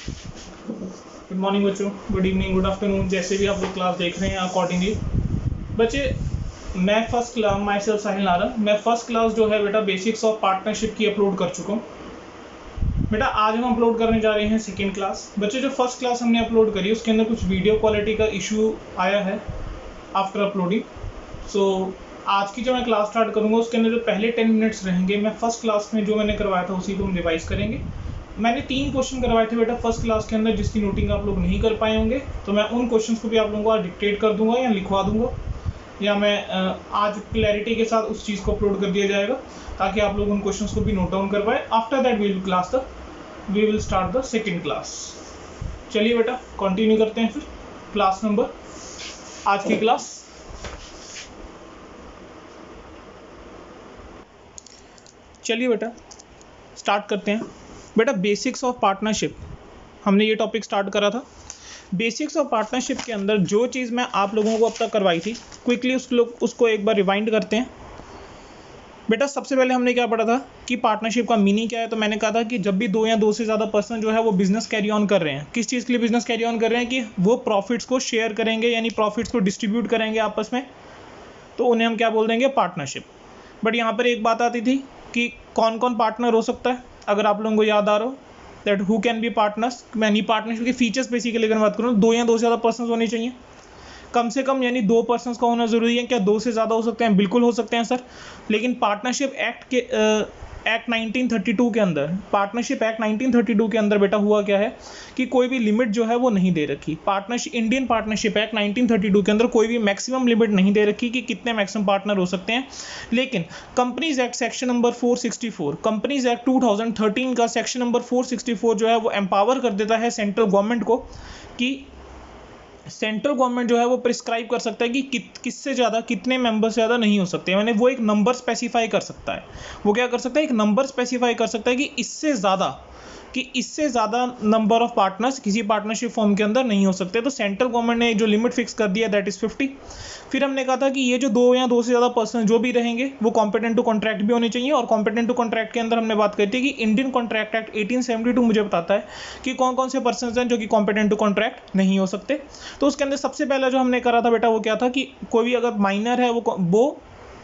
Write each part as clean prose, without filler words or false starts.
Good morning बच्चों, good evening, good afternoon, जैसे भी आप लोग क्लास देख रहे हैं अकॉर्डिंगली। बच्चे, मैं फर्स्ट क्लास माई सेल्फ साहिल नारंग, मैं फर्स्ट क्लास जो है बेटा बेसिक्स ऑफ पार्टनरशिप की अपलोड कर चुका हूँ। बेटा आज हम अपलोड करने जा रहे हैं सेकेंड क्लास। बच्चे, जो फर्स्ट क्लास हमने अपलोड करी उसके अंदर कुछ वीडियो क्वालिटी का इशू आया है आफ्टर अपलोडिंग। सो आज की जो मैं क्लास स्टार्ट करूँगा उसके अंदर जो पहले 10 मिनट्स रहेंगे मैं फर्स्ट क्लास में जो मैंने करवाया था उसी को हम रिवाइज करेंगे। मैंने 3 क्वेश्चन करवाए थे बेटा फर्स्ट क्लास के अंदर जिसकी नोटिंग आप लोग नहीं कर पाए होंगे, तो मैं उन क्वेश्चंस को भी आप लोगों को आज डिक्टेट कर दूंगा या लिखवा दूंगा, या मैं आज क्लैरिटी के साथ उस चीज़ को अपलोड कर दिया जाएगा ताकि आप लोग उन क्वेश्चंस को भी नोट डाउन कर पाए। After that we will start the second class. चलिए बेटा कंटिन्यू करते हैं फिर क्लास नंबर, आज की क्लास। चलिए बेटा स्टार्ट करते हैं। बेटा बेसिक्स ऑफ पार्टनरशिप हमने ये टॉपिक स्टार्ट करा था। बेसिक्स ऑफ पार्टनरशिप के अंदर जो चीज़ मैं आप लोगों को अब तक करवाई थी क्विकली उसको एक बार रिवाइंड करते हैं। बेटा सबसे पहले हमने क्या पढ़ा था कि पार्टनरशिप का मीनिंग क्या है। तो मैंने कहा था कि जब भी 2 या 2 से ज़्यादा पर्सन जो है वो बिजनेस कैरी ऑन कर रहे हैं, किस चीज़ के लिए बिजनेस कैरी ऑन कर रहे हैं कि वो प्रॉफिट्स को शेयर करेंगे, यानी प्रॉफिट्स को डिस्ट्रीब्यूट करेंगे आपस में, तो उन्हें हम क्या बोल देंगे, पार्टनरशिप। बट यहाँ पर एक बात आती थी कि कौन कौन पार्टनर हो सकता है। अगर आप लोगों को याद आ रहा हो that who can be partners, मैंने पार्टनरशिप के फीचर्स बेसिकली अगर बात करूँ 2 या 2 से ज़्यादा पर्सन होने चाहिए कम से कम, यानी 2 पर्सन्स का होना जरूरी है। क्या 2 से ज़्यादा हो सकते हैं? बिल्कुल हो सकते हैं सर। लेकिन पार्टनरशिप एक्ट 1932 के अंदर, पार्टनरशिप एक्ट 1932 के अंदर बेटा हुआ क्या है कि कोई भी लिमिट जो है वो नहीं दे रखी। इंडियन पार्टनरशिप एक्ट 1932 के अंदर कोई भी मैक्सिमम लिमिट नहीं दे रखी कि कितने मैक्सिमम पार्टनर हो सकते हैं। लेकिन companies act section number 464, companies act 2013 का सेक्शन नंबर 464 जो है वो एम्पावर कर देता है सेंट्रल गवर्नमेंट को कि सेंट्रल गवर्नमेंट जो है वो प्रिस्क्राइब कर सकता है कि किससे ज़्यादा, कितने मेंबर से ज़्यादा नहीं हो सकते। मैंने वो एक नंबर स्पेसिफाई कर सकता है। वो क्या कर सकता है? एक नंबर स्पेसिफाई कर सकता है कि इससे ज़्यादा नंबर ऑफ पार्टनर्स किसी पार्टनरशिप फॉर्म के अंदर नहीं हो सकते। तो सेंट्रल गवर्नमेंट ने जो लिमिट फिक्स कर दिया दैट इज़ 50। फिर हमने कहा था कि ये जो 2 या 2 से ज़्यादा पर्सन जो भी रहेंगे वो कॉम्पिटेंट टू कॉन्ट्रैक्ट भी होने चाहिए। और कॉम्पिटेंट टू कॉन्ट्रैक्ट के अंदर हमने बात करी थी कि इंडियन कॉन्ट्रैक्ट एक्ट 1872 मुझे बताता है कि कौन कौन से पर्सन हैं जो कि कॉम्पिटेंट टू कॉन्ट्रैक्ट नहीं हो सकते। तो उसके अंदर सबसे पहला जो हमने करा था बेटा वो क्या था कि कोई भी अगर माइनर है वो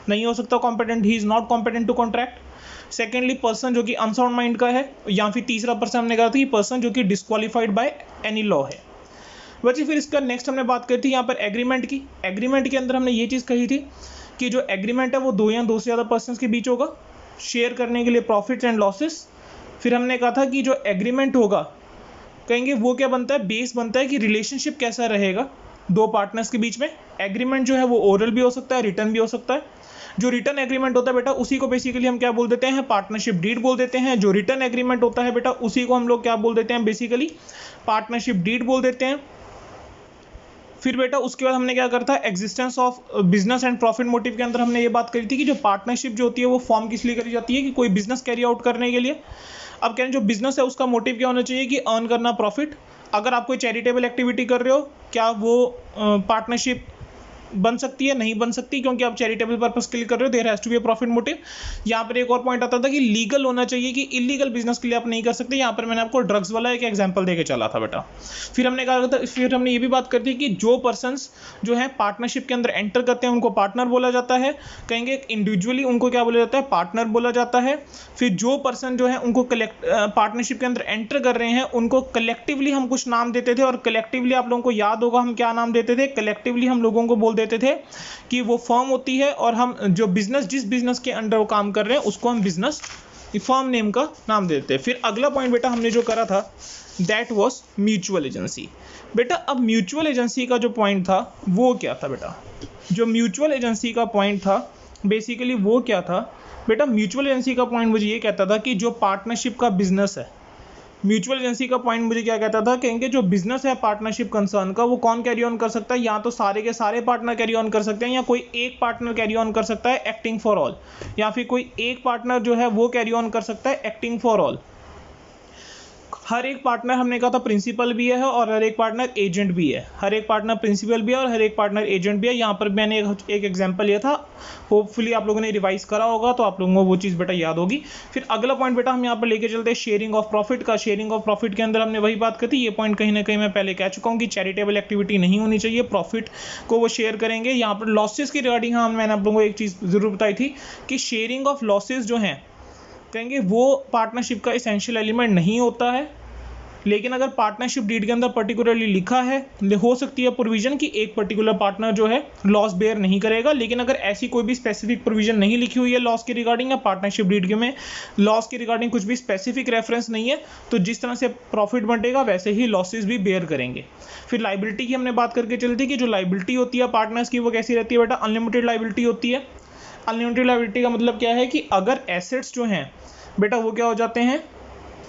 नहीं हो सकता competent, he is not competent to contract. Secondly person जो कि अनसाउंड माइंड का है, या फिर तीसरा पर्सन हमने कहा था कि पर्सन जो कि डिस्क्वालीफाइड बाय एनी लॉ है। बच्चे फिर इसका नेक्स्ट हमने बात करी थी यहाँ पर एग्रीमेंट की। एग्रीमेंट के अंदर हमने ये चीज़ कही थी कि जो एग्रीमेंट है वो 2 या 2 से ज़्यादा पर्सन के बीच होगा शेयर करने के लिए प्रॉफिट्स एंड लॉसेस। फिर हमने कहा था कि जो एग्रीमेंट होगा कहेंगे वो क्या बनता है, बेस बनता है कि रिलेशनशिप कैसा रहेगा 2 पार्टनर्स के बीच में। एग्रीमेंट जो है वो ओरल भी हो सकता है, रिटर्न भी हो सकता है। जो रिटर्न एग्रीमेंट होता है बेटा उसी को बेसिकली हम क्या बोल देते हैं, पार्टनरशिप डीड बोल देते हैं। जो रिटर्न एग्रीमेंट होता है बेटा उसी को हम लोग क्या बोल देते हैं, बेसिकली पार्टनरशिप डीड बोल देते हैं। फिर बेटा उसके बाद हमने क्या करा था, existence of business and profit motive के अंदर हमने ये बात करी थी कि जो पार्टनरशिप जो होती है वो फॉर्म किस लिए करी जाती है कि कोई बिजनेस कैरी आउट करने के लिए। अब कह रहे हैं जो बिजनेस है उसका मोटिव क्या होना चाहिए कि अर्न करना प्रॉफिट। अगर आप कोई चैरिटेबल एक्टिविटी कर रहे हो क्या वो पार्टनरशिप बन सकती है? नहीं बन सकती, क्योंकि आप चैरिटेबल पर्पस के लिए कर रहे हो, there has to be a profit motive. यहाँ पर एक और पॉइंट आता था कि लीगल होना चाहिए, कि इलीगल बिजनेस के लिए आप नहीं कर सकते। यहाँ पर मैंने आपको ड्रग्स वाला एक एग्जांपल देके चला था बेटा। फिर हमने कहा था, फिर हमने ये भी बात कर दी कि जो पर्सन्स जो है पार्टनरशिप के अंदर एंटर करते हैं उनको पार्टनर बोला जाता है। कहेंगे इंडिविजुअली उनको क्या बोला जाता है, पार्टनर बोला जाता है। फिर जो पर्सन जो है उनको पार्टनरशिप के अंदर एंटर कर रहे हैं उनको कलेक्टिवली हम कुछ नाम देते थे। और कलेक्टिवली आप लोगों को याद होगा हम क्या नाम देते थे, कलेक्टिवली हम लोगों को बोल देते थे कि वो फर्म होती है और हम जो बिजनेस, जिस बिजनेस के अंडर वो काम कर रहे हैं उसको हम बिजनेस फर्म नेम का नाम देते हैं। फिर अगला पॉइंट बेटा हमने जो करा था दैट वाज म्यूचुअल एजेंसी। बेटा अब म्यूचुअल एजेंसी का जो पॉइंट था वो क्या था बेटा, जो म्यूचुअल एजेंसी का पॉइंट था बेसिकली वो क्या था बेटा, म्यूचुअल एजेंसी का पॉइंट मुझे ये कहता था कि जो पार्टनरशिप का बिजनेस है, म्यूचुअल एजेंसी का पॉइंट मुझे क्या कहता था, कहेंगे जो बिजनेस है पार्टनरशिप कंसर्न का वो कौन कैरी ऑन कर सकता है, या तो सारे के सारे पार्टनर कैरी ऑन कर सकते हैं या कोई एक पार्टनर कैरी ऑन कर सकता है एक्टिंग फॉर ऑल, या फिर कोई एक पार्टनर जो है वो कैरी ऑन कर सकता है एक्टिंग फॉर ऑल। हर एक पार्टनर हमने कहा था प्रिंसिपल भी है और हर एक पार्टनर एजेंट भी है, हर एक पार्टनर प्रिंसिपल भी है और हर एक पार्टनर एजेंट भी है। यहाँ पर मैंने एक एग्जांपल लिया था, होपफुली आप लोगों ने रिवाइज करा होगा तो आप लोगों को वो चीज़ बेटा याद होगी। फिर अगला पॉइंट बेटा हम यहाँ पर लेके चलते हैं शेयरिंग ऑफ प्रॉफिट का। शेयरिंग ऑफ प्रॉफिट के अंदर हमने वही बात की थी, ये पॉइंट कहीं ना कहीं मैं पहले कह चुका हूँ कि चैरिटेबल एक्टिविटी नहीं होनी चाहिए, प्रॉफिट को वो शेयर करेंगे। यहाँ पर लॉसेस की रिगार्डिंग हाँ मैंने आप लोगों को एक चीज़ जरूर बताई थी कि शेयरिंग ऑफ लॉसेज जो हैं कहेंगे वो पार्टनरशिप का एसेंशियल एलिमेंट नहीं होता है। लेकिन अगर पार्टनरशिप डीड के अंदर पर्टिकुलरली लिखा है, हो सकती है प्रोविजन कि एक पर्टिकुलर पार्टनर जो है लॉस बेयर नहीं करेगा, लेकिन अगर ऐसी कोई भी स्पेसिफिक प्रोविजन नहीं लिखी हुई है लॉस के रिगार्डिंग या पार्टनरशिप डीड के में लॉस के रिगार्डिंग कुछ भी स्पेसिफिक रेफरेंस नहीं है, तो जिस तरह से प्रॉफिट बंटेगा वैसे ही लॉसेज भी बेयर करेंगे। फिर लाइबिलिटी की हमने बात करके चलती कि जो लाइबिलिटी होती है पार्टनर्स की वो कैसी रहती है बेटा, अनलिमिटेड लाइबिलिटी होती है। अनलिमिटेड लाइबिलिटी का मतलब क्या है कि अगर एसेट्स जो हैं बेटा वो क्या हो जाते हैं,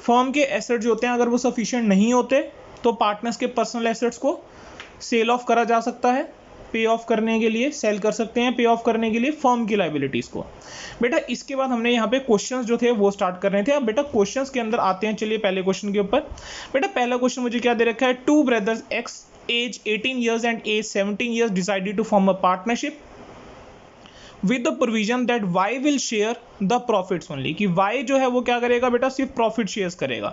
फर्म के एसेट जो होते हैं अगर वो सफिशिएंट नहीं होते तो पार्टनर्स के पर्सनल एसेट्स को सेल ऑफ करा जा सकता है, पे ऑफ करने के लिए सेल कर सकते हैं, पे ऑफ करने के लिए फर्म की लाइबिलिटीज को। बेटा इसके बाद हमने यहाँ पे क्वेश्चंस जो थे वो स्टार्ट कर रहे थे। अब बेटा क्वेश्चंस के अंदर आते हैं, चलिए पहले क्वेश्चन के ऊपर। बेटा पहला क्वेश्चन मुझे क्या दे रखा है, two brothers X age 18 years and age 17 years decided to form a partnership with the provision that Y will share the profits only, कि वाई जो है वो क्या करेगा बेटा, सिर्फ प्रॉफिट शेयर करेगा,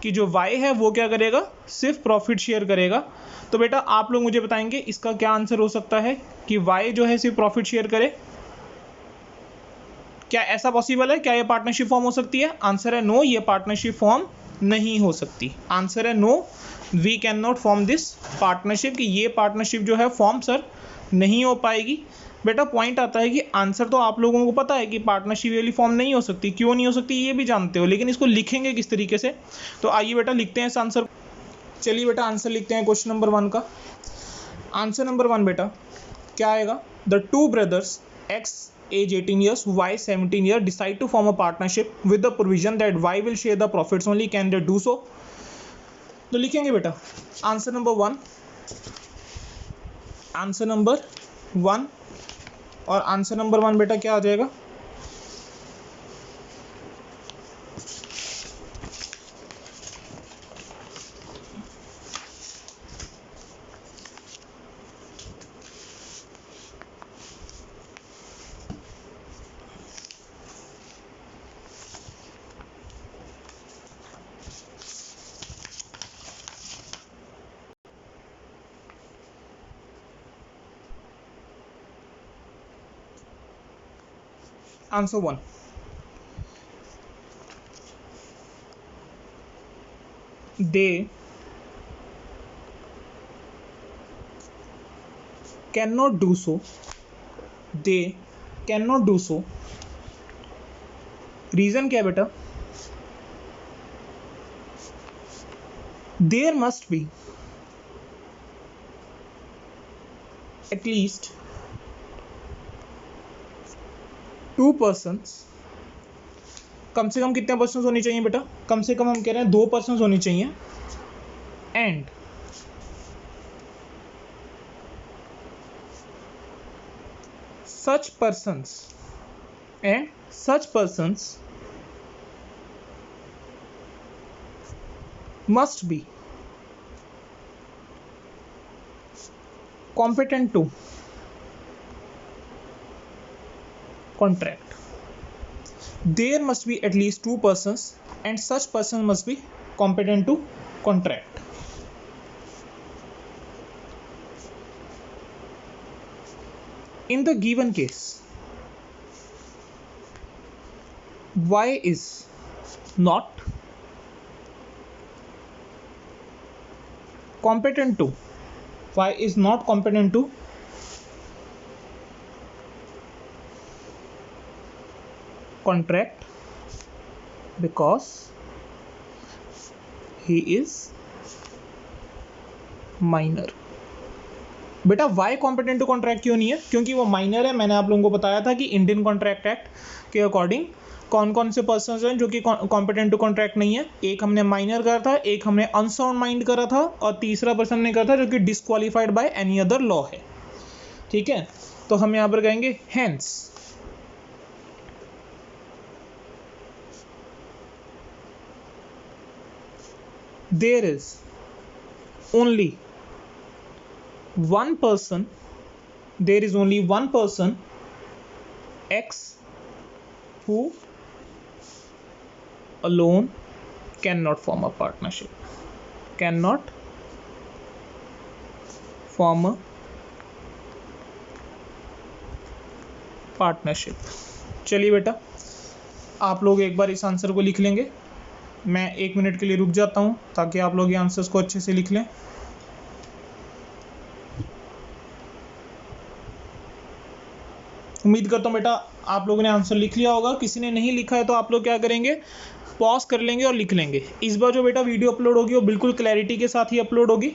कि जो वाई है वो क्या करेगा, सिर्फ प्रॉफिट शेयर करेगा। तो बेटा आप लोग मुझे बताएंगे इसका क्या आंसर हो सकता है कि वाई जो है सिर्फ प्रॉफिट शेयर करे। क्या ऐसा पॉसिबल है, क्या ये पार्टनरशिप फॉर्म हो सकती है? आंसर है नो, ये पार्टनरशिप फॉर्म नहीं हो सकती। आंसर है no, we can not form this partnership, कि ये पार्टनरशिप जो है फॉर्म सर नहीं हो पाएगी। बेटा पॉइंट आता है कि आंसर तो आप लोगों को पता है कि पार्टनरशिप वाली फॉर्म नहीं हो सकती, क्यों नहीं हो सकती ये भी जानते हो, लेकिन इसको लिखेंगे किस तरीके से, तो आइए बेटा लिखते हैं इस आंसर। चलिए बेटा आंसर लिखते हैं क्वेश्चन नंबर 1 का। आंसर नंबर 1 बेटा क्या आएगा, the two brothers X age 18 years, y 17 years decide to form a partnership with the provision that y will share the profits only, can they do so? तो लिखेंगे बेटा answer number 1, answer number 1, और answer number 1 बेटा क्या आ जाएगा, answer 1, they cannot do so, they cannot do so। Reason क्या है बेटा, there must be at least 2 persons, कम से कम कितने पर्सन होनी चाहिए बेटा, कम से कम हम कह रहे हैं 2 पर्सन होनी चाहिए, and such persons must be competent to contract। There must be at least 2 persons and such person must be competent to contract। In the given case, y is not competent to contract because he is minor। बेटा Y competent to contract क्यों नहीं है, क्योंकि वो minor है। मैंने आप लोगों को बताया था कि इंडियन कॉन्ट्रैक्ट एक्ट के अकॉर्डिंग कौन कौन से पर्सन हैं जो कि कॉम्पिटेंट टू कॉन्ट्रैक्ट नहीं है। एक हमने माइनर करा था, एक हमने अनसाउंड माइंड करा था, और तीसरा पर्सन ने करा था जो कि disqualified by any other law है। ठीक है, तो हम यहाँ पर कहेंगे hence there is only one person, there is only one person X who alone cannot form a partnership, cannot form a partnership. चलिए बेटा, आप लोग एक बार इस आंसर को लिख लेंगे। मैं 1 मिनट के लिए रुक जाता हूं ताकि आप लोग ये आंसर्स को अच्छे से लिख लें। उम्मीद करता हूं बेटा आप लोगों ने आंसर लिख लिया होगा। किसी ने नहीं लिखा है तो आप लोग क्या करेंगे, पॉज कर लेंगे और लिख लेंगे। इस बार जो बेटा वीडियो अपलोड होगी वो बिल्कुल क्लैरिटी के साथ ही अपलोड होगी।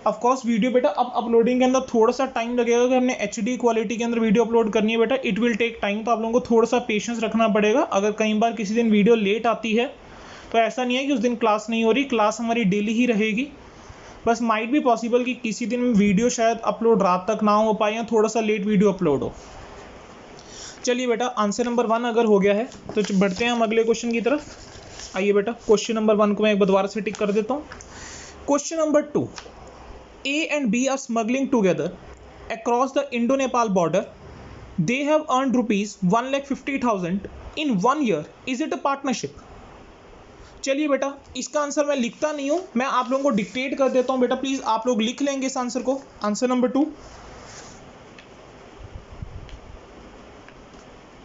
ऑफ कोर्स वीडियो बेटा अब अपलोडिंग के अंदर थोड़ा सा टाइम लगेगा। अगर हमने HD क्वालिटी के अंदर वीडियो अपलोड करनी है बेटा, इट विल टेक टाइम, तो आप लोगों को थोड़ा सा पेशेंस रखना पड़ेगा। अगर कई बार किसी दिन वीडियो लेट आती है तो ऐसा नहीं है कि उस दिन क्लास नहीं हो रही, क्लास हमारी डेली ही रहेगी। बस माइट भी पॉसिबल कि किसी दिन वीडियो शायद अपलोड रात तक ना हो पाए या थोड़ा सा लेट वीडियो अपलोड हो। चलिए बेटा, आंसर नंबर 1 अगर हो गया है तो बढ़ते हैं हम अगले क्वेश्चन की तरफ। आइए बेटा, क्वेश्चन नंबर 1 को मैं एक बार दोबारा से टिक कर देता हूँ। Question number 2, A and B are smuggling together across the Indo-Nepal border. They have earned rupees 1,50,000 in 1 year. Is it a partnership? चलिए बेटा, इसका आंसर मैं लिखता नहीं हूं, मैं आप लोगों को डिक्टेट कर देता हूं। बेटा प्लीज आप लोग लिख लेंगे इस आंसर को। आंसर नंबर 2,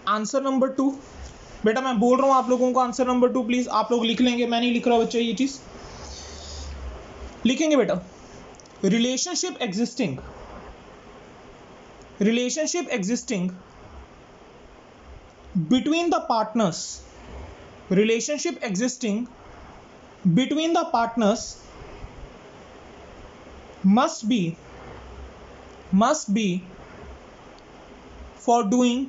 आंसर नंबर 2 बेटा मैं बोल रहा हूं आप लोगों को आंसर नंबर 2 प्लीज आप लोग लिख लेंगे। मैं नहीं लिख रहा बच्चा, ये चीज लिखेंगे बेटा। relationship existing between the partners, relationship existing between the partners must be for doing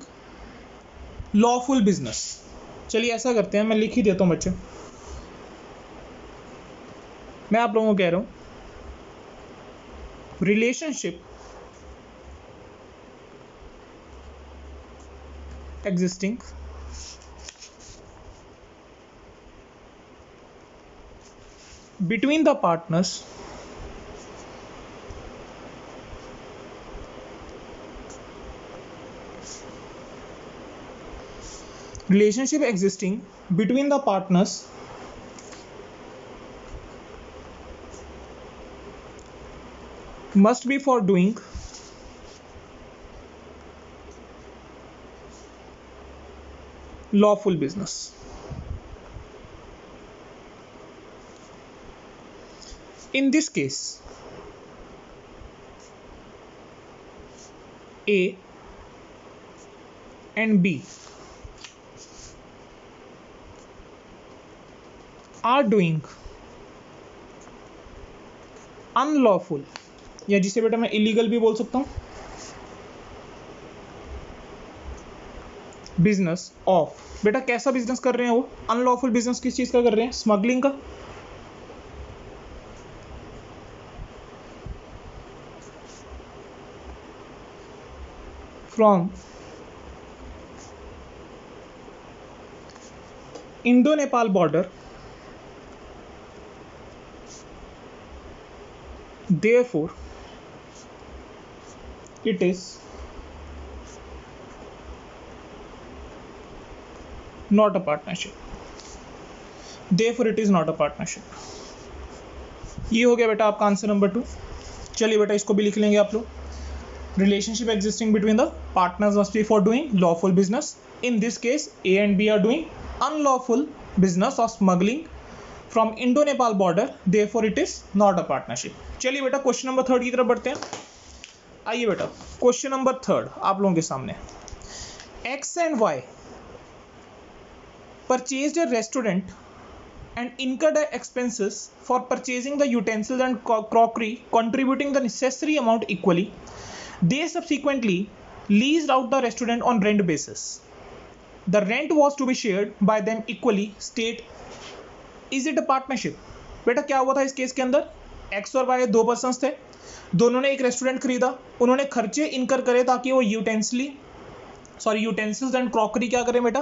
lawful business। चलिए ऐसा करते हैं, मैं लिख ही देता हूं बच्चे। मैं आप लोगों को कह रहा हूं relationship existing between the partners must be for doing lawful business। In this case, A and B are doing unlawful, या जिसे बेटा मैं इलीगल भी बोल सकता हूं, बिजनेस ऑफ। बेटा कैसा बिजनेस कर रहे हैं वो? अनलॉफुल बिजनेस किस चीज का कर रहे हैं? स्मगलिंग का। From Indo Nepal border, therefore it is not a partnership। therefore it is not a partnership। ये हो गया बेटा आपका आंसर नंबर 2। चलिए बेटा इसको भी लिख लेंगे आप लोग। Relationship existing between the partners must be for doing lawful business. In this case A and B are doing unlawful business of smuggling from Indo-Nepal border, therefore it is not a partnership। चलिए बेटा question number 3 की तरफ बढ़ते हैं। आइए बेटा question number 3 आप लोगों के सामने। X and Y purchased a restaurant and incurred expenses for purchasing the utensils and crockery, contributing the necessary amount equally. They subsequently leased out the restaurant on rent basis. The rent was to be shared by them equally. State, is it a partnership? बेटा क्या हुआ था इस case के अंदर? X और Y 2 persons थे, दोनों ने एक रेस्टोरेंट खरीदा, उन्होंने खर्चे इनकर करे ताकि वो यूटेंसिल्स एंड क्रॉकरी क्या करें बेटा,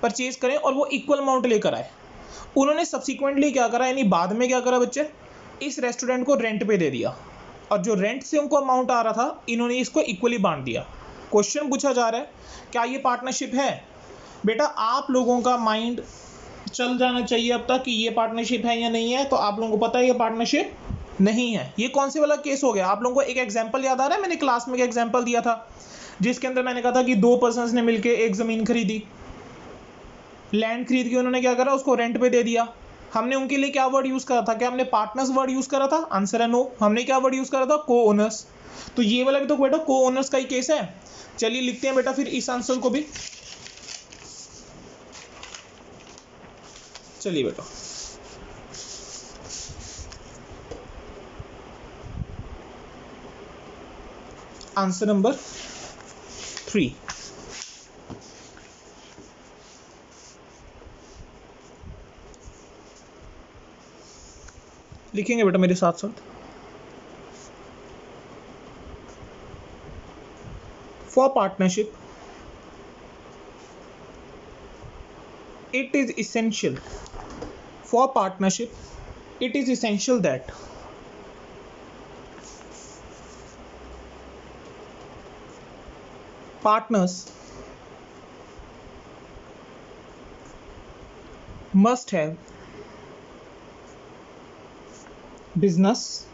परचेज करें और वो इक्वल अमाउंट लेकर आए। उन्होंने सब्सिक्वेंटली क्या करा, यानी बाद में क्या करा बच्चे, इस रेस्टोरेंट को रेंट पे दे दिया, और जो रेंट से उनको अमाउंट आ रहा था इन्होंने इसको इक्वली बांट दिया। क्वेश्चन पूछा जा रहा है क्या ये पार्टनरशिप है? बेटा आप लोगों का माइंड चल जाना चाहिए अब तक कि ये पार्टनरशिप है या नहीं है, तो आप लोगों को पता है ये पार्टनरशिप नहीं है। ये कौन से वाला केस हो गया? आप लोगों को एक एग्जांपल याद आ रहा है? मैंने क्लास में एक एग्जांपल दिया था जिसके अंदर मैंने कहा था कि दो पर्सन्स ने मिलकर एक ज़मीन खरीदी, लैंड खरीद के उन्होंने क्या करा, उसको रेंट पे दे दिया। हमने उनके लिए क्या वर्ड यूज़ करा था? क्या हमने पार्टनर्स वर्ड यूज़ करा था? आंसर है नो। हमने क्या वर्ड यूज़ करा था? को ओनर्स। तो ये वाला भी तो बेटा को ओनर्स का ही केस है। चलिए लिखते हैं बेटा फिर इस आंसर को भी। चलिए बेटा आंसर नंबर 3। लिखेंगे बेटा मेरे साथ साथ। For partnership it is essential that partners must have business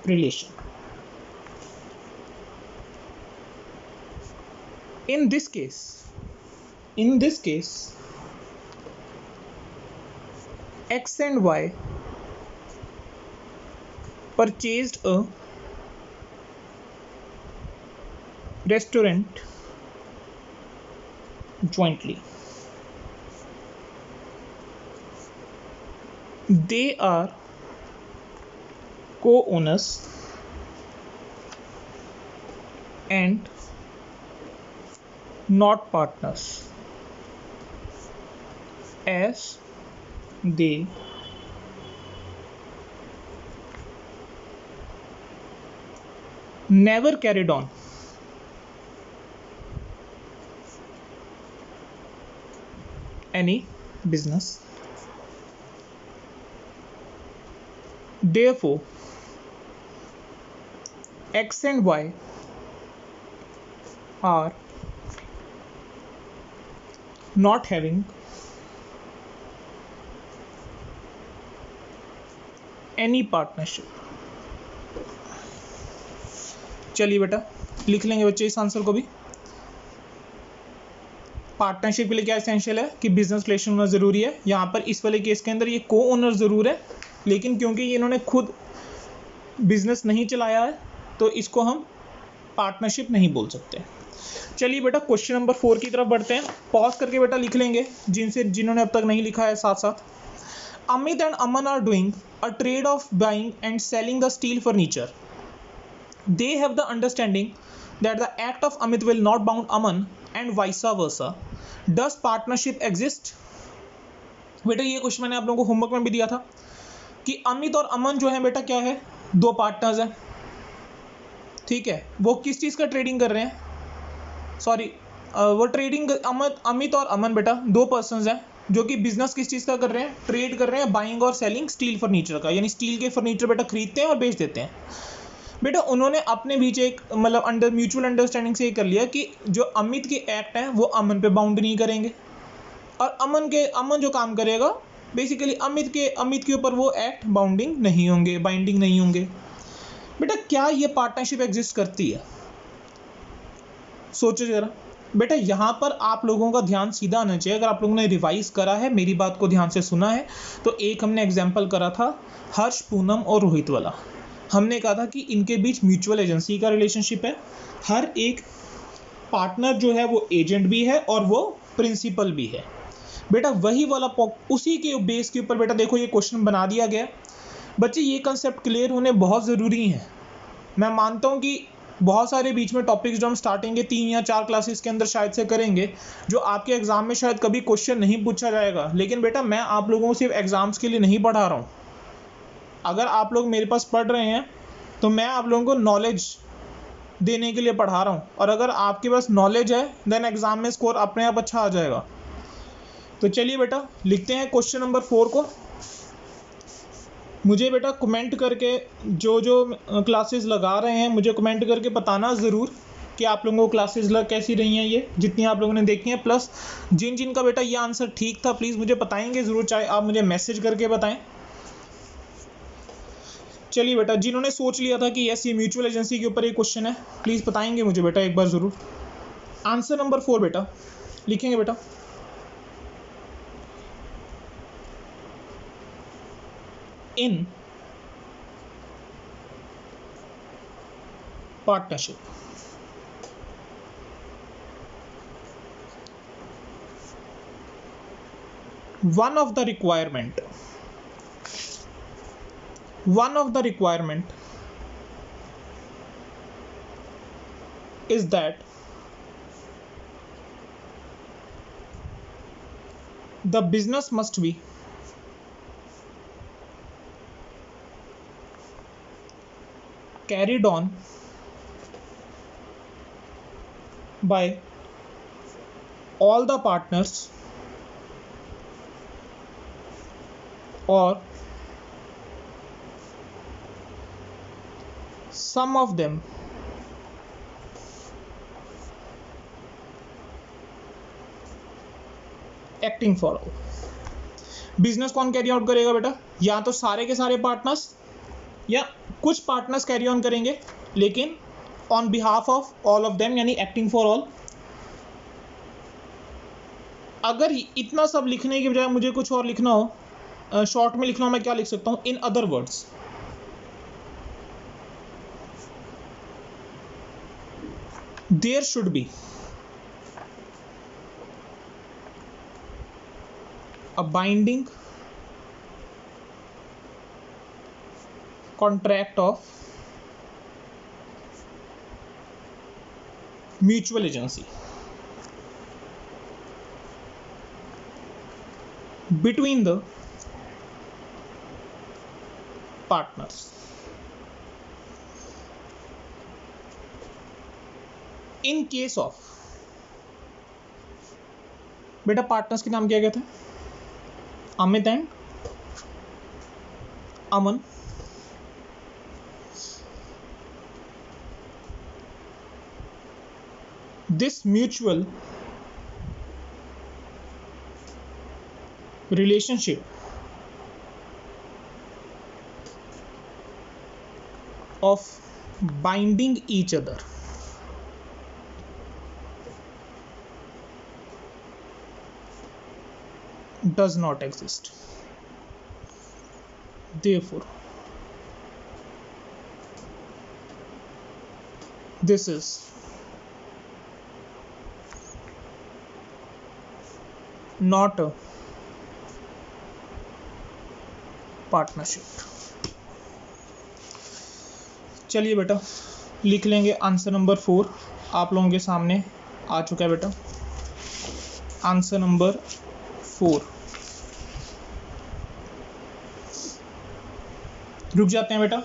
relation. In this case X and Y purchased a restaurant jointly. They are co-owners and not partners, as they never carried on any business. Therefore, X and Y are not having any partnership. चलिए बेटा लिख लेंगे बच्चे इस answer को भी। Partnership के लिए क्या एसेंशियल है कि बिजनेस रिलेशन होना जरूरी है। यहाँ पर इस वाले केस के अंदर ये को ओनर जरूर है, लेकिन क्योंकि ये इन्होंने खुद बिजनेस नहीं चलाया है तो इसको हम पार्टनरशिप नहीं बोल सकते। चलिए बेटा क्वेश्चन नंबर 4 की तरफ बढ़ते हैं। पॉज करके बेटा लिख लेंगे जिन्होंने अब तक नहीं लिखा है साथ साथ। Amit and Aman are doing a trade of buying and selling the steel furniture. They have the understanding that the act of Amit will not bound Aman and vice versa. Does partnership exist? बेटा ये question मैंने आप लोगों को homework में भी दिया था कि अमित और अमन जो है बेटा क्या है, दो पार्टनर्स हैं, ठीक है। वो किस चीज़ का ट्रेडिंग कर रहे हैं, सॉरी वो ट्रेडिंग अमित और अमन बेटा दो पर्सन्स हैं जो कि बिजनेस किस चीज़ का कर रहे हैं, ट्रेड कर रहे हैं बाइंग और सेलिंग स्टील फर्नीचर का, यानी स्टील के फर्नीचर बेटा खरीदते हैं और बेच देते हैं। बेटा उन्होंने अपने बीच एक मतलब म्यूचुअल अंडरस्टैंडिंग से ये कर लिया कि जो अमित के एक्ट हैं वो अमन पे बाउंड नहीं करेंगे, और अमन जो काम करेगा बेसिकली अमित के ऊपर वो एक्ट बाइंडिंग नहीं होंगे। बेटा क्या ये पार्टनरशिप एग्जिस्ट करती है? सोचो जरा बेटा, यहाँ पर आप लोगों का ध्यान सीधा आना चाहिए। अगर आप लोगों ने रिवाइज करा है, मेरी बात को ध्यान से सुना है, तो एक हमने एग्जाम्पल करा था हर्ष, पूनम और रोहित वाला। हमने कहा था कि इनके बीच म्यूचुअल एजेंसी का रिलेशनशिप है। हर एक पार्टनर जो है वो एजेंट भी है और वो प्रिंसिपल भी है। बेटा वही वाला उसी के बेस के ऊपर बेटा देखो ये क्वेश्चन बना दिया गया। बच्चे ये कंसेप्ट क्लियर होने बहुत ज़रूरी हैं। मैं मानता हूँ कि बहुत सारे बीच में टॉपिक्स जो हम स्टार्टिंग के 3 या 4 क्लासेस के अंदर शायद से करेंगे, जो आपके एग्जाम में शायद कभी क्वेश्चन नहीं पूछा जाएगा, लेकिन बेटा मैं आप लोगों को सिर्फ एग्जाम्स के लिए नहीं पढ़ा रहा हूँ। अगर आप लोग मेरे पास पढ़ रहे हैं तो मैं आप लोगों को नॉलेज देने के लिए पढ़ा रहा हूँ, और अगर आपके पास नॉलेज है देन एग्जाम में स्कोर अपने आप अच्छा आ जाएगा। तो चलिए बेटा लिखते हैं क्वेश्चन नंबर 4 को। मुझे बेटा कमेंट करके जो जो क्लासेस लगा रहे हैं मुझे कमेंट करके बताना ज़रूर कि आप लोगों को क्लासेस कैसी रही हैं, ये जितनी आप लोगों ने देखी हैं। प्लस जिन जिन का बेटा ये आंसर ठीक था प्लीज़ मुझे बताएंगे ज़रूर, चाहे आप मुझे मैसेज करके बताएं। चलिए बेटा, जिन्होंने सोच लिया था कि यस ये म्यूचुअल एजेंसी के ऊपर एक क्वेश्चन है, प्लीज़ बताएंगे मुझे बेटा एक बार ज़रूर। आंसर नंबर 4 बेटा लिखेंगे बेटा। In partnership, one of the requirement is that the business must be carried on by all the partners or some of them acting for all. Business कौन कैरी आउट करेगा बेटा? या तो सारे के सारे पार्टनर्स या कुछ पार्टनर्स कैरी ऑन करेंगे, लेकिन on behalf of all of them, यानी एक्टिंग फॉर ऑल। अगर इतना सब लिखने की बजाय मुझे कुछ और लिखना हो, शॉर्ट में लिखना हो, मैं क्या लिख सकता हूं? In other words, there should be a binding contract of mutual agency between the partners in case of, बेटा पार्टनर्स के नाम क्या क्या थे? Amit and Aman. This mutual relationship of binding each other does not exist. Therefore, this is not a partnership. चलिए बेटा लिख लेंगे आंसर नंबर 4 आप लोगों के सामने आ चुका है बेटा। आंसर नंबर 4 रुक जाते हैं बेटा,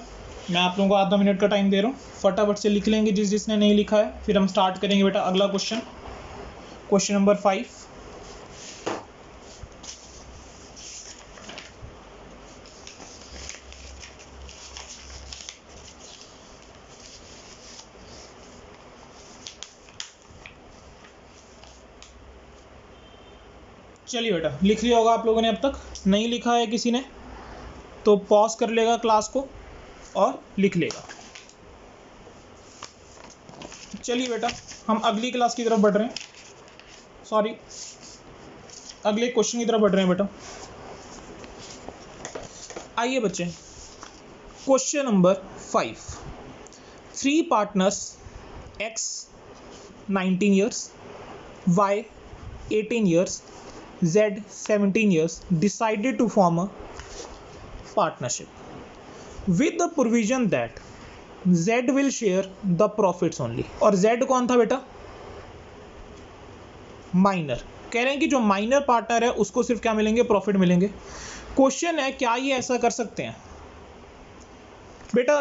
मैं आप लोगों को आधा मिनट का टाइम दे रहा हूँ, फटाफट से लिख लेंगे जिसने नहीं लिखा है, फिर हम स्टार्ट करेंगे बेटा अगला क्वेश्चन, क्वेश्चन नंबर 5। चलिए बेटा लिख लिया होगा आप लोगों ने, अब तक नहीं लिखा है किसी ने तो पॉज कर लेगा क्लास को और लिख लेगा। चलिए बेटा हम अगली क्लास की तरफ बढ़ रहे हैं, सॉरी अगले क्वेश्चन की तरफ बढ़ रहे हैं बेटा। आइए बच्चे, question number 5। 3 partners X 19 years, Y 18 years, Z 17 years decided to form a partnership with the provision that Z will share the profits only। और Z कौन था बेटा? माइनर। कह रहे हैं कि जो माइनर पार्टनर है उसको सिर्फ क्या मिलेंगे? प्रॉफिट मिलेंगे। क्वेश्चन है क्या ये ऐसा कर सकते हैं? बेटा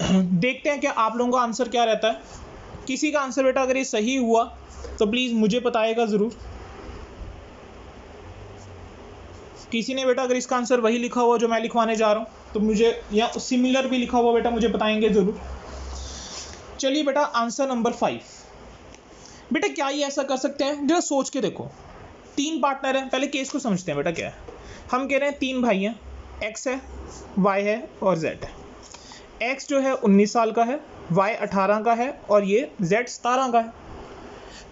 देखते हैं क्या आप लोगों का आंसर क्या रहता है। किसी का आंसर बेटा अगर ये सही हुआ तो प्लीज मुझे बताएगा जरूर। किसी ने बेटा अगर इसका आंसर वही लिखा हुआ जो मैं लिखवाने जा रहा हूँ तो मुझे, या सिमिलर भी लिखा हुआ बेटा मुझे बताएंगे जरूर। चलिए बेटा आंसर नंबर 5। बेटा क्या ये ऐसा कर सकते हैं? जरा सोच के देखो, 3 पार्टनर हैं, पहले केस को समझते हैं बेटा क्या है। हम कह रहे हैं 3 भाई हैं, एक्स है, वाई है और जेड है। एक्स जो है 19 साल का है, वाई 18 का है और ये जेड 17 का है।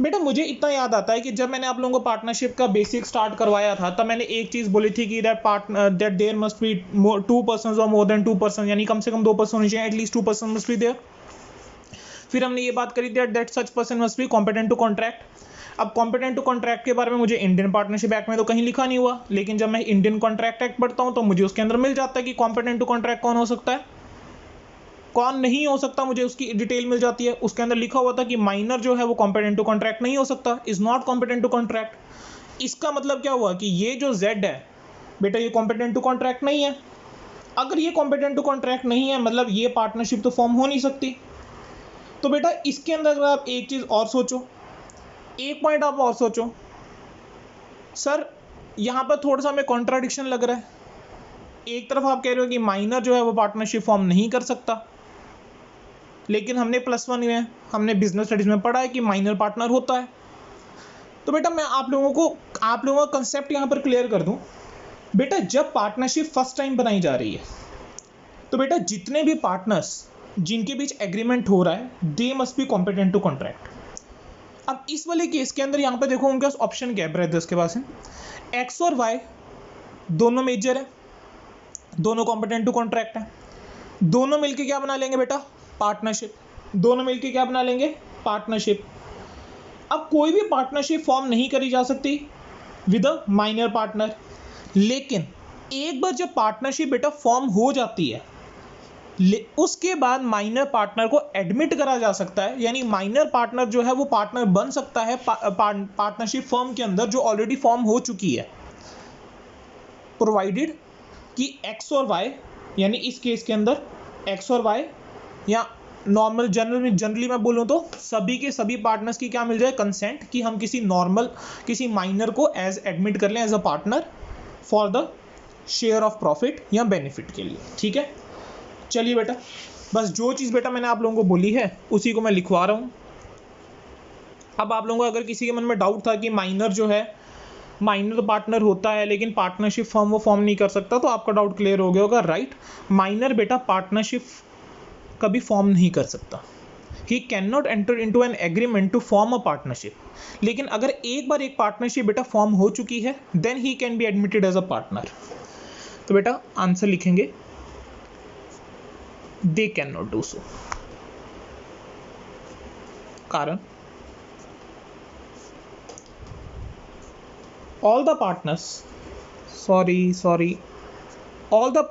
बेटा मुझे इतना याद आता है कि जब मैंने आप लोगों को पार्टनरशिप का बेसिक स्टार्ट करवाया था तब मैंने एक चीज़ बोली थी कि that there must be 2 person और मोर देन 2 पर्सन, यानी कम से कम 2 पर्सन होने चाहिए, at least 2 person must be there. फिर हमने ये बात करी that such person must be competent to contract. अब कॉम्पिटेंट टू कॉन्ट्रैक्ट के बारे में मुझे इंडियन पार्टनरशिप एक्ट में तो कहीं लिखा नहीं हुआ, लेकिन जब मैं इंडियन कॉन्ट्रैक्ट एक्ट पढ़ता हूँ तो मुझे उसके अंदर मिल जाता है कि कॉम्पिटेंट टू कॉन्ट्रैक्ट कौन हो सकता है, कौन नहीं हो सकता, मुझे उसकी डिटेल मिल जाती है। उसके अंदर लिखा हुआ था कि माइनर जो है वो कॉम्पिटेंट टू कॉन्ट्रैक्ट नहीं हो सकता, is not competent to contract. इसका मतलब क्या हुआ कि ये जो जेड है बेटा ये कॉम्पिटेंट टू कॉन्ट्रैक्ट नहीं है। अगर ये कॉम्पिटेंट टू कॉन्ट्रैक्ट नहीं है मतलब ये पार्टनरशिप तो फॉर्म हो नहीं सकती। तो बेटा इसके अंदर अगर आप एक चीज और सोचो, एक पॉइंट आप और सोचो, सर यहां पर थोड़ा सा हमें कॉन्ट्राडिक्शन लग रहा है। एक तरफ आप कह रहे हो कि माइनर जो है वो पार्टनरशिप फॉर्म नहीं कर सकता, लेकिन हमने +1 में हमने बिजनेस स्टडीज में पढ़ा है कि माइनर पार्टनर होता है। तो बेटा मैं आप लोगों का कंसेप्ट यहां पर क्लियर कर दूं। बेटा जब पार्टनरशिप फर्स्ट टाइम बनाई जा रही है तो बेटा जितने भी पार्टनर्स जिनके बीच एग्रीमेंट हो रहा है they must be competent to contract. अब इस वाले केस के अंदर यहां पर देखो उनके पास ऑप्शन क्या है, ब्रदर्स के पास है एक्स और वाई, दोनों मेजर है, दोनों कॉम्पिटेंट टू कॉन्ट्रैक्ट है, दोनों मिलके क्या बना लेंगे बेटा, पार्टनरशिप। दोनों मिलके क्या बना लेंगे, पार्टनरशिप। अब कोई भी पार्टनरशिप फॉर्म नहीं करी जा सकती विद अ माइनर पार्टनर, लेकिन एक बार जब पार्टनरशिप बेटा फॉर्म हो जाती है उसके बाद माइनर पार्टनर को एडमिट करा जा सकता है, यानी माइनर पार्टनर जो है वो पार्टनर बन सकता है पार्टनरशिप फर्म के अंदर जो ऑलरेडी फॉर्म हो चुकी है, प्रोवाइडेड कि एक्स और वाई, यानी इस केस के अंदर एक्स और वाई या नॉर्मल जनरली मैं बोलूँ तो सभी के सभी पार्टनर्स की क्या मिल जाए, कंसेंट कि हम किसी माइनर को एज एडमिट कर लें as a partner for the share of profit या बेनिफिट के लिए। ठीक है, चलिए बेटा बस जो चीज़ बेटा मैंने आप लोगों को बोली है उसी को मैं लिखवा रहा हूँ। अब आप लोगों को अगर किसी के मन में डाउट था कि माइनर जो है माइनर पार्टनर होता है लेकिन पार्टनरशिप फॉर्म वो फॉर्म नहीं कर सकता, तो आपका डाउट क्लियर हो गया होगा। राइट, माइनर बेटा पार्टनरशिप कभी फॉर्म नहीं कर सकता, he can not enter into an agreement to form a partnership. लेकिन अगर एक बार एक पार्टनरशिप बेटा फॉर्म हो चुकी है then he can be admitted as a partner. तो बेटा आंसर लिखेंगे they can not do so. कारण all the partners, all the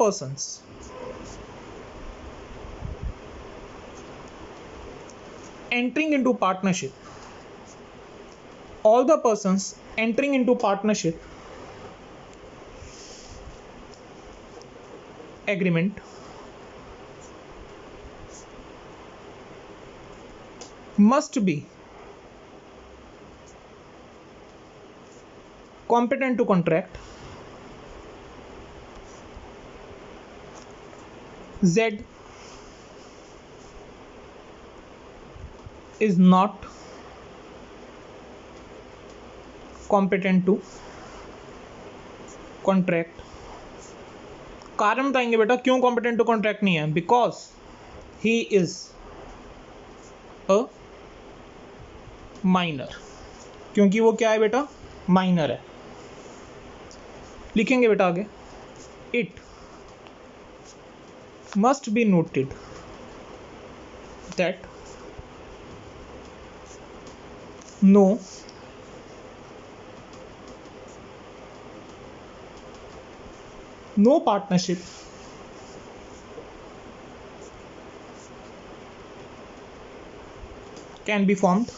persons entering into partnership agreement must be competent to contract. Z is not competent to contract. कारण बताएंगे बेटा क्यों competent to contract नहीं है, because he is a minor, क्योंकि वो क्या है बेटा, माइनर है। लिखेंगे बेटा आगे, it must be noted that no partnership can be formed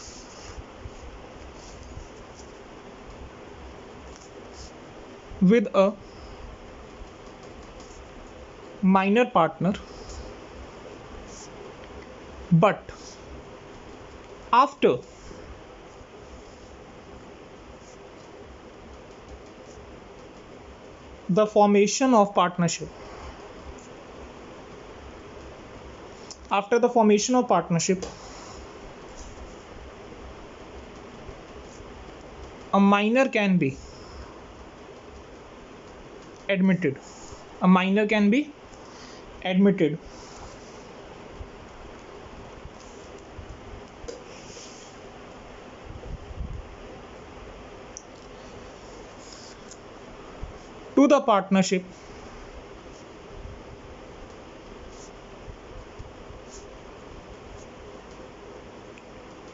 with a minor partner, but after the formation of partnership, after the formation of partnership a minor can be admitted, a minor can be admitted to the partnership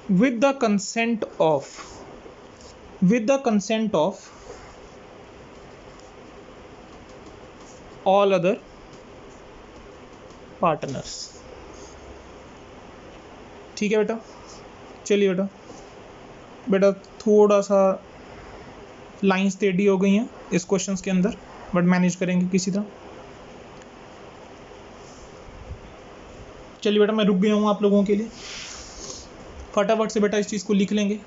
with the consent of all other partners। ठीक है बेटा, चलिए बेटा थोड़ा सा lines टेढ़ी हो गई हैं इस क्वेश्चंस के अंदर, बट मैनेज करेंगे किसी तरह। चलिए बेटा मैं रुक गया हूँ आप लोगों के लिए, फटाफट से बेटा इस चीज़ को लिख लेंगे।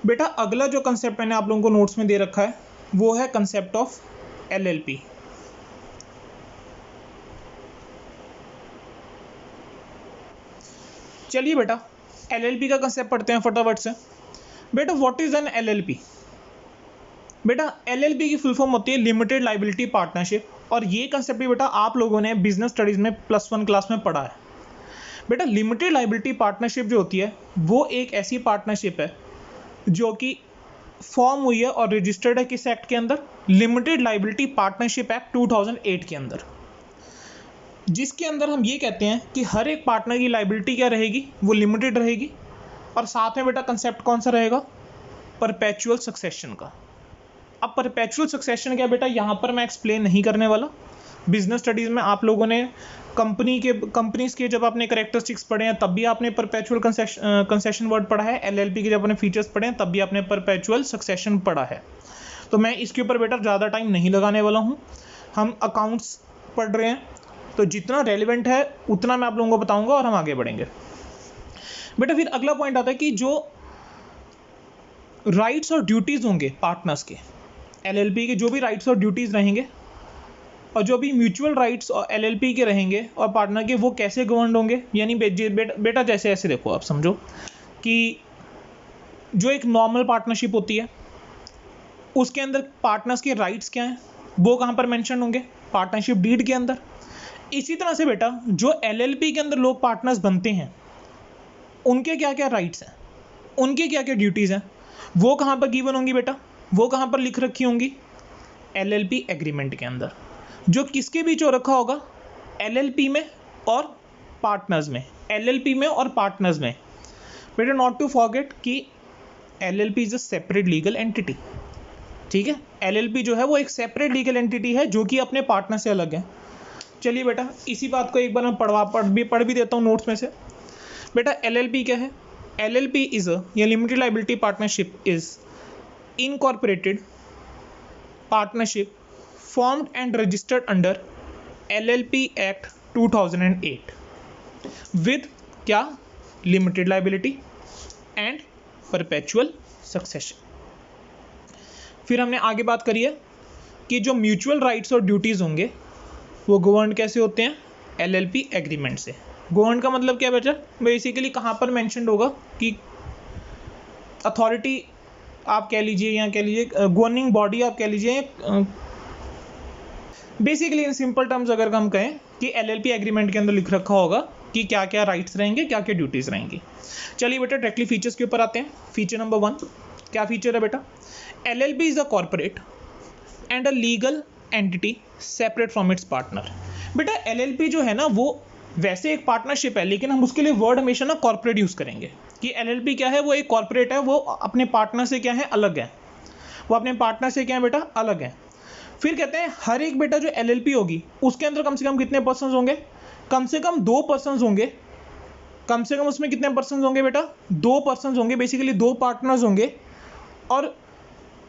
बेटा अगला जो कंसेप्ट मैंने आप लोगों को नोट्स में दे रखा है वो है कंसेप्ट ऑफ LLP। चलिए बेटा LLP का कंसेप्ट पढ़ते हैं फटाफट से। बेटा व्हाट इज एन LLP? बेटा LLP की फुल फॉर्म होती है लिमिटेड लाइबिलिटी पार्टनरशिप, और ये कंसेप्ट भी बेटा आप लोगों ने बिजनेस स्टडीज में +1 क्लास में पढ़ा है। बेटा लिमिटेड लाइबिलिटी पार्टनरशिप जो होती है वो एक ऐसी पार्टनरशिप है जो कि फॉर्म हुई है और रजिस्टर्ड है किस एक्ट के अंदर? लिमिटेड लाइबिलिटी पार्टनरशिप एक्ट 2008 के अंदर, जिसके अंदर हम ये कहते हैं कि हर एक पार्टनर की लाइबिलिटी क्या रहेगी? वो लिमिटेड रहेगी, और साथ में बेटा कंसेप्ट कौन सा रहेगा? परपेचुअल सक्सेशन का। अब परपेचुअल सक्सेशन क्या बेटा, यहाँ पर मैं एक्सप्लेन नहीं करने वाला। बिजनेस स्टडीज़ में आप लोगों ने कंपनीज के जब आपने करेक्टरिस्टिक्स पढ़े हैं तब भी आपने परपेचुअल कंसेशन वर्ड पढ़ा है। LLP के जब आपने फीचर्स पढ़े हैं तब भी आपने परपेचुअल सक्सेशन पढ़ा है। तो मैं इसके ऊपर बेटा ज़्यादा टाइम नहीं लगाने वाला हूँ। हम अकाउंट्स पढ़ रहे हैं तो जितना रेलिवेंट है उतना मैं आप लोगों को बताऊँगा और हम आगे बढ़ेंगे। बेटा फिर अगला पॉइंट आता है कि जो राइट्स और ड्यूटीज़ होंगे पार्टनर्स के, LLP के जो भी राइट्स और ड्यूटीज़ रहेंगे और जो भी म्यूचुअल राइट्स और LLP के रहेंगे और पार्टनर के, वो कैसे गवर्न होंगे? यानी बेटा जैसे ऐसे देखो, आप समझो कि जो एक नॉर्मल पार्टनरशिप होती है उसके अंदर पार्टनर्स के राइट्स क्या हैं, वो कहाँ पर मेंशन होंगे? पार्टनरशिप डीड के अंदर। इसी तरह से बेटा जो LLP के अंदर लोग पार्टनर्स बनते हैं उनके क्या क्या राइट्स हैं, उनके क्या क्या ड्यूटीज़ हैं, वो कहाँ पर गिवन होंगी बेटा? वो कहाँ पर लिख रखी होंगी? LLP एग्रीमेंट के अंदर, जो किसके बीच हो रखा होगा? LLP में और पार्टनर्स में, LLP में और पार्टनर्स में। बेटा नॉट टू फॉरगेट कि LLP is a separate legal entity. ठीक है, LLP जो है वो एक सेपरेट लीगल एंटिटी है जो कि अपने पार्टनर से अलग है। चलिए बेटा इसी बात को एक बार मैं पढ़ भी देता हूँ नोट्स में से। बेटा LLP क्या है? LLP is a limited liability partnership is incorporated partnership formed and registered under LLP Act 2008 with क्या? Limited liability and perpetual succession। फिर हमने आगे बात करी है कि जो म्यूचुअल राइट्स और ड्यूटीज़ होंगे वो गवर्न कैसे होते हैं? LLP एग्रीमेंट से। गवर्न का मतलब क्या बेटा? बेसिकली कहाँ पर मेंशन्ड होगा कि अथॉरिटी आप कह लीजिए या कह लीजिए गवर्निंग बॉडी आप कह लीजिए, बेसिकली इन सिंपल टर्म्स अगर हम कहें कि LLP एग्रीमेंट के अंदर लिख रखा होगा कि क्या क्या राइट्स रहेंगे, क्या क्या ड्यूटीज़ रहेंगी। चलिए बेटा डायरेक्टली फीचर्स के ऊपर आते हैं। फीचर नंबर 1 क्या फीचर है बेटा? LLP is a corporate and a legal entity separate from its partner. बेटा LLP जो है ना वो वैसे एक पार्टनरशिप है, लेकिन हम उसके लिए वर्ड हमेशा ना कॉर्पोरेट यूज़ करेंगे कि LLP क्या है? वो एक कॉर्पोरेट है, वो अपने पार्टनर से क्या है? अलग है। वो अपने पार्टनर से क्या है बेटा? अलग है। फिर कहते हैं हर एक बेटा जो LLP होगी उसके अंदर कम से कम कितने पर्सन्स होंगे? कम से कम 2 पर्सन्स होंगे। कम से कम उसमें कितने पर्सन्स होंगे बेटा? 2 पर्सन्स होंगे, बेसिकली 2 पार्टनर्स होंगे, और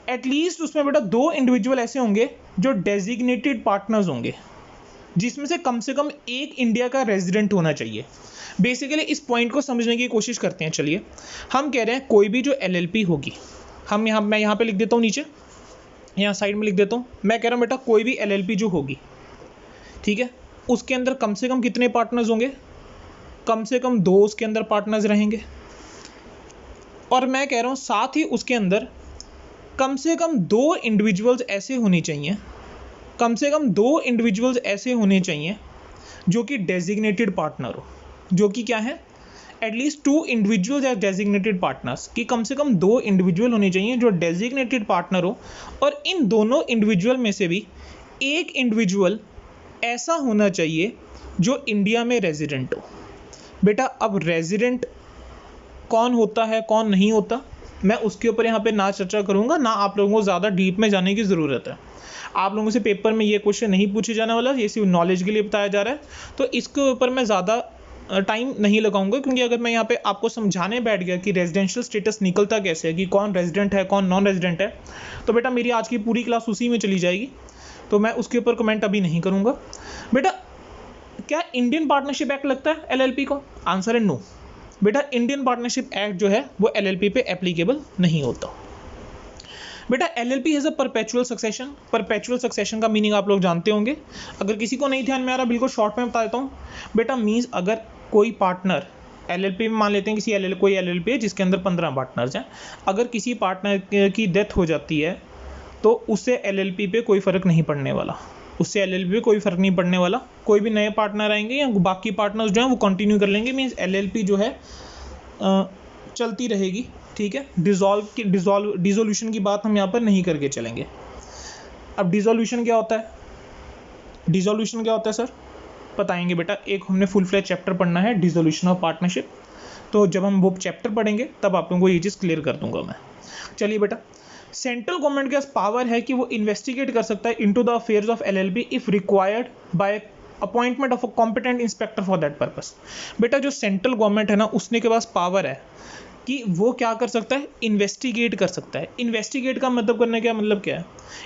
एटलीस्ट उसमें बेटा 2 इंडिविजुअल ऐसे होंगे जो डेजिग्नेटेड पार्टनर्स होंगे। जिसमें से कम एक इंडिया का रेजिडेंट होना चाहिए। बेसिकली इस पॉइंट को समझने की कोशिश करते हैं। चलिए, हम कह रहे हैं कोई भी जो LLP होगी, मैं यहाँ पे लिख देता हूँ, नीचे यहाँ साइड में लिख देता हूँ। मैं कह रहा हूँ बेटा कोई भी LLP जो होगी, ठीक है, उसके अंदर कम से कम कितने पार्टनर्स होंगे? कम से कम 2 उसके अंदर पार्टनर्स रहेंगे। और मैं कह रहा हूँ साथ ही उसके अंदर कम से कम 2 इंडिविजुअल्स ऐसे होने चाहिए, कम से कम 2 इंडिविजुअल्स ऐसे होने चाहिए जो कि डेजिग्नेटेड पार्टनर हो। जो कि क्या है? At least 2 individuals as designated partners, कि कम से कम 2 इंडिविजुअल होने चाहिए जो डेजिग्नेटेड पार्टनर हो। और इन दोनों इंडिविजुअल में से भी एक इंडिविजुअल ऐसा होना चाहिए जो इंडिया में रेजिडेंट हो। बेटा अब रेजिडेंट कौन होता है कौन नहीं होता, मैं उसके ऊपर यहाँ पे ना चर्चा करूँगा, ना आप लोगों को ज़्यादा डीप में जाने की ज़रूरत है। आप लोगों से पेपर में ये क्वेश्चन नहीं पूछे जाने वाला, ये सिर्फ नॉलेज के लिए बताया जा रहा है, तो इसके ऊपर मैं ज़्यादा टाइम नहीं लगाऊंगा। क्योंकि अगर मैं यहाँ पे आपको समझाने बैठ गया कि रेजिडेंशियल स्टेटस निकलता कैसे है, कि कौन रेजिडेंट है कौन नॉन रेजिडेंट है, तो बेटा मेरी आज की पूरी क्लास उसी में चली जाएगी। तो मैं उसके ऊपर कमेंट अभी नहीं करूँगा। बेटा क्या इंडियन पार्टनरशिप एक्ट लगता है LLP को? आंसर है नो। बेटा इंडियन पार्टनरशिप एक्ट जो है वो LLP पे एप्लीकेबल नहीं होता। बेटा LLP has a perpetual succession. Perpetual succession का मीनिंग आप लोग जानते होंगे। अगर किसी को नहीं ध्यान में आ रहा, बिल्कुल शॉर्ट में बता देता हूँ। बेटा मीन्स अगर कोई पार्टनर LLP में, मान लेते हैं किसी कोई LLP है जिसके अंदर 15 पार्टनर्स हैं, अगर किसी पार्टनर की डेथ हो जाती है तो उससे LLP पे कोई फ़र्क नहीं पड़ने वाला, उससे LLP पे कोई फ़र्क नहीं पड़ने वाला। कोई भी नए पार्टनर आएंगे या बाकी पार्टनर्स जो हैं वो कंटिन्यू कर लेंगे। मीन्स LLP जो है चलती रहेगी, ठीक है। डिसोल्यूशन की बात हम यहाँ पर नहीं करके चलेंगे। अब डिसोल्यूशन क्या होता है? डिसोल्यूशन क्या होता है सर? बताएंगे बेटा। एक हमने फुल फ्लेज चैप्टर पढ़ना है डिसोल्यूशन ऑफ पार्टनरशिप, तो जब हम वो चैप्टर पढ़ेंगे तब आप लोगों को ये चीज़ क्लियर कर दूंगा मैं। चलिए बेटा, सेंट्रल गवर्नमेंट के पास पावर है कि वो इन्वेस्टिगेट कर सकता है into the affairs of LLP if required by appointment of a competent inspector for that purpose. बेटा जो सेंट्रल गवर्नमेंट है ना, उसने के पास पावर है कि वो क्या कर सकता है? इन्वेस्टिगेट कर सकता है। इन्वेस्टिगेट का मतलब करने का मतलब क्या है?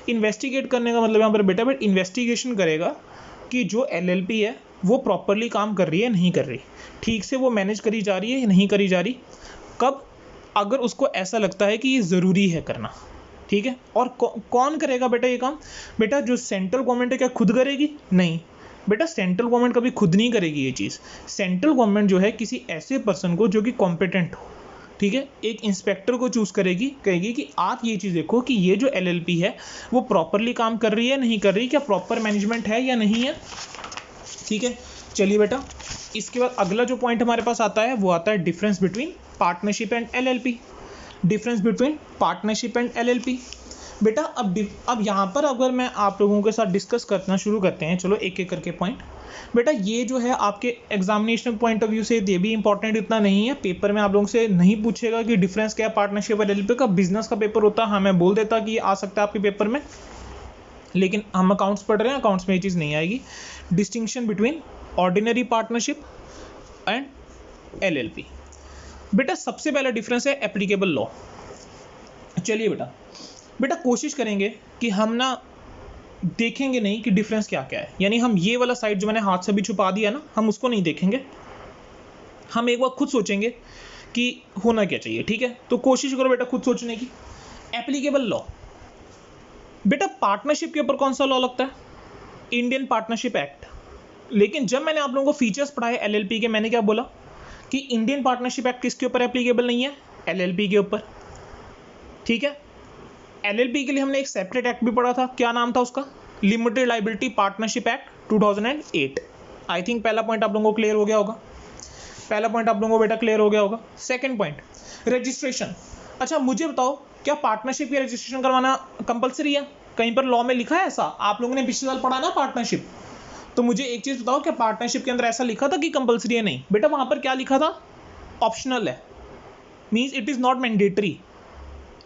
इन्वेस्टिगेट करने का मतलब यहाँ पर बेटा इन्वेस्टिगेशन करेगा कि जो LLP है वो प्रॉपरली काम कर रही है नहीं कर रही, ठीक से वो मैनेज करी जा रही है या नहीं करी जा रही। कब? अगर उसको ऐसा लगता है कि ये ज़रूरी है करना, ठीक है। और कौन करेगा बेटा ये काम? बेटा जो सेंट्रल गवर्नमेंट है, क्या खुद करेगी? नहीं बेटा, सेंट्रल गवर्नमेंट कभी खुद नहीं करेगी ये चीज़। सेंट्रल गवर्नमेंट जो है किसी ऐसे पर्सन को जो कि कॉम्पिटेंट हो, ठीक है, एक इंस्पेक्टर को चूज़ करेगी, कहेगी कि आप ये चीज़ देखो कि ये जो LLP है वो प्रॉपरली काम कर रही है नहीं कर रही, क्या प्रॉपर मैनेजमेंट है या नहीं है, ठीक है। चलिए बेटा, इसके बाद अगला जो पॉइंट हमारे पास आता है वो आता है difference between partnership and LLP। Difference between partnership and LLP। बेटा अब यहाँ पर अगर मैं आप लोगों के साथ डिस्कस करना शुरू करते हैं, चलो एक एक करके पॉइंट। बेटा ये जो है आपके एग्जामिनेशन पॉइंट ऑफ व्यू से ये भी इंपॉर्टेंट इतना नहीं है, पेपर में आप लोगों से नहीं पूछेगा कि डिफरेंस क्या है पार्टनरशिप और LLP का। बिजनेस का पेपर होता है, हाँ मैं बोल देता कि ये आ सकता है आपके पेपर में, लेकिन हम अकाउंट्स पढ़ रहे हैं, अकाउंट्स में ये चीज़ नहीं आएगी। Distinction between ordinary partnership and LLP। बेटा सबसे पहला डिफरेंस है एप्लीकेबल लॉ। चलिए बेटा कोशिश करेंगे कि हम ना देखेंगे नहीं कि डिफरेंस क्या क्या है, यानी हम ये वाला साइड जो मैंने हाथ से भी छुपा दिया ना, हम उसको नहीं देखेंगे। हम एक बार खुद सोचेंगे कि होना क्या चाहिए, ठीक है। तो कोशिश करो बेटा खुद सोचने की। एप्लीकेबल लॉ, बेटा पार्टनरशिप के ऊपर कौन सा लॉ लगता है? Indian partnership act. लेकिन जब मैंने आप लोगों को फीचर्स पढ़ाए LLP के, मैंने क्या बोला कि इंडियन पार्टनरशिप एक्ट किसके ऊपर एप्लीकेबल नहीं है? LLP के ऊपर, ठीक है। LLP के लिए हमने एक सेपरेट एक्ट भी पढ़ा था, क्या नाम था उसका? Limited liability partnership act 2008। I think पहला पॉइंट आप लोगों को क्लियर हो गया होगा। पहला पॉइंट आप लोगों को बेटा क्लियर हो गया होगा। Second point, registration. अच्छा मुझे बताओ, क्या पार्टनरशिप की रजिस्ट्रेशन करवाना कंपलसरी है? कहीं पर लॉ में लिखा है ऐसा? आप लोगों ने पिछले साल पढ़ा ना पार्टनरशिप, तो मुझे एक चीज़ बताओ, क्या पार्टनरशिप के अंदर ऐसा लिखा था कि कंपलसरी है? नहीं बेटा, वहाँ पर क्या लिखा था? ऑप्शनल है। Means it is not mandatory,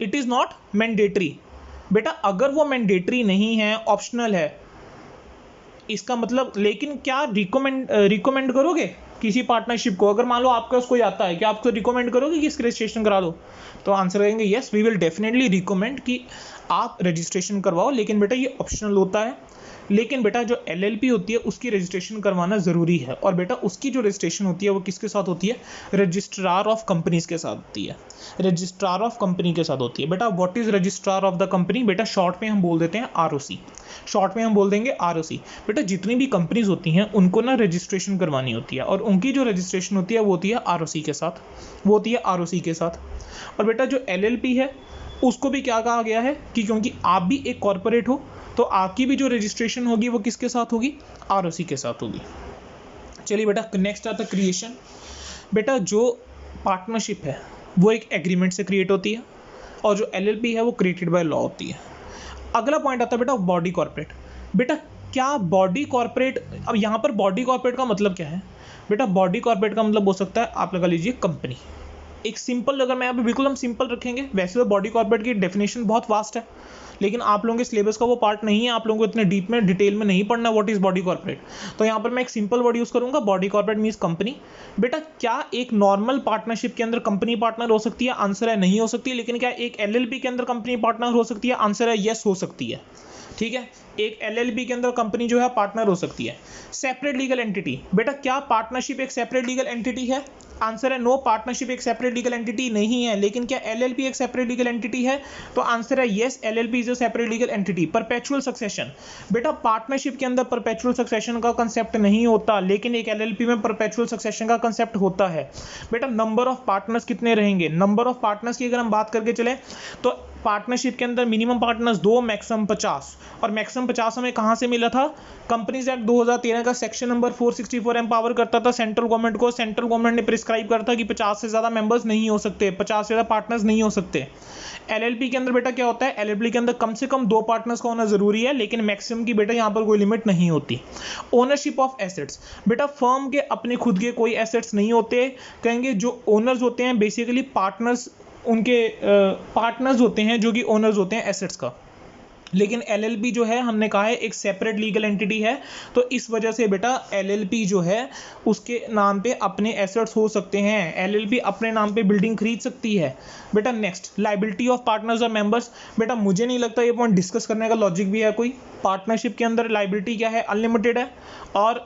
it is not mandatory. बेटा अगर वो मैंडेटरी नहीं है, ऑप्शनल है, इसका मतलब, लेकिन क्या रिकमेंड करोगे किसी पार्टनरशिप को? अगर मान लो आपके पास कोई आता है, क्या आपको रिकमेंड करोगे कि इसकी रजिस्ट्रेशन करा दो? तो आंसर करेंगे yes, we will definitely recommend कि आप रजिस्ट्रेशन करवाओ, लेकिन बेटा ये ऑप्शनल होता है। लेकिन बेटा जो LLP होती है उसकी रजिस्ट्रेशन करवाना ज़रूरी है, और बेटा उसकी जो रजिस्ट्रेशन होती है वो किसके साथ होती है? रजिस्ट्रार ऑफ कंपनीज के साथ होती है, रजिस्ट्रार ऑफ कंपनी के साथ होती है। बेटा what is registrar of the company? बेटा शॉर्ट में हम बोल देते हैं ROC, शॉर्ट में हम बोल देंगे ROC। बेटा जितनी भी कंपनीज होती हैं उनको ना रजिस्ट्रेशन करवानी होती है, और उनकी जो रजिस्ट्रेशन होती है वो होती है ROC के साथ, वो होती है ROC के साथ। और बेटा जो LLP है उसको भी क्या कहा गया है कि क्योंकि आप भी एक कॉर्पोरेट हो तो आपकी भी जो रजिस्ट्रेशन होगी वो किसके साथ होगी? ROC के साथ होगी। चलिए बेटा नेक्स्ट आता है क्रिएशन। बेटा जो पार्टनरशिप है वो एक एग्रीमेंट से क्रिएट होती है, और जो LLP है वो क्रिएटेड बाय लॉ होती है। अगला पॉइंट आता है बेटा बॉडी कॉर्पोरेट। बेटा क्या बॉडी कॉर्पोरेट, अब यहाँ पर बॉडी कॉर्पोरेट का मतलब क्या है? बेटा बॉडी कॉर्पोरेट का मतलब हो सकता है, आप लगा लीजिए कंपनी। एक सिंपल, अगर मैं यहाँ पे बिल्कुल हम सिंपल रखेंगे, वैसे तो बॉडी कॉर्पोरेट की डेफिनेशन बहुत वास्ट है, लेकिन आप लोगों के सिलेबस का वो पार्ट नहीं है, आप लोगों को इतने डीप में डिटेल में नहीं पढ़ना व्हाट इज बॉडी कॉर्पोरेट। तो यहाँ पर मैं एक सिंपल वर्ड यूज करूंगा, बॉडी कॉर्पोरेट मींस कंपनी। बेटा क्या एक नॉर्मल पार्टनरशिप के अंदर कंपनी पार्टनर हो सकती है? आंसर है नहीं हो सकती। लेकिन क्या एक LLP के अंदर कंपनी पार्टनर हो सकती है? आंसर है यस, हो सकती है। ठीक है, एक LLP के अंदर कंपनी जो है पार्टनर हो सकती है। सेपरेट लीगल एंटिटी, बेटा क्या पार्टनरशिप एक सेपरेट लीगल एंटिटी है? आंसर है नो, पार्टनरशिप एक सेपरेट लीगल एंटिटी नहीं है। लेकिन क्या LLP एक सेपरेट लीगल एंटिटी है? तो आंसर है yes, LLP is a separate legal entity. Perpetual succession, बेटा पार्टनरशिप के अंदर परपेचुअल सक्सेशन का कंसेप्ट नहीं होता, लेकिन एक LLP में परपेचुअल सक्सेशन का कंसेप्ट होता है। बेटा नंबर ऑफ पार्टनर्स कितने रहेंगे? नंबर ऑफ पार्टनर्स की अगर हम बात करके चले तो पार्टनरशिप के अंदर मिनिमम पार्टनर्स 2, मैक्सिमम 50, और मैक्सिमम 50 हमें कहां से मिला था? कंपनीज एक्ट 2013 का सेक्शन नंबर 464 एम्पावर करता था सेंट्रल गवर्नमेंट को। सेंट्रल गवर्नमेंट ने प्रिस्क्राइब करता कि 50 से ज्यादा मेंबर्स नहीं हो सकते, 50 से ज्यादा पार्टनर्स नहीं हो सकते। LLP के अंदर बेटा क्या होता है? LLP के अंदर कम से कम 2 पार्टनर्स का होना जरूरी है, लेकिन मैक्सिमम की बेटा यहाँ पर कोई लिमिट नहीं होती। ओनरशिप ऑफ एसेट्स, बेटा फर्म के अपने खुद के कोई एसेट्स नहीं होते, कहेंगे जो ओनर्स होते हैं बेसिकली पार्टनर्स, उनके पार्टनर्स होते हैं जो कि ओनर्स होते हैं एसेट्स का। लेकिन LLP जो है हमने कहा है एक सेपरेट लीगल एंटिटी है, तो इस वजह से बेटा LLP जो है उसके नाम पे अपने एसेट्स हो सकते हैं। LLP अपने नाम पे बिल्डिंग खरीद सकती है। बेटा नेक्स्ट लायबिलिटी ऑफ पार्टनर्स और मेंबर्स, बेटा मुझे नहीं लगता ये पॉइंट डिस्कस करने का लॉजिक भी है कोई। पार्टनरशिप के अंदर लायबिलिटी क्या है? अनलिमिटेड है, और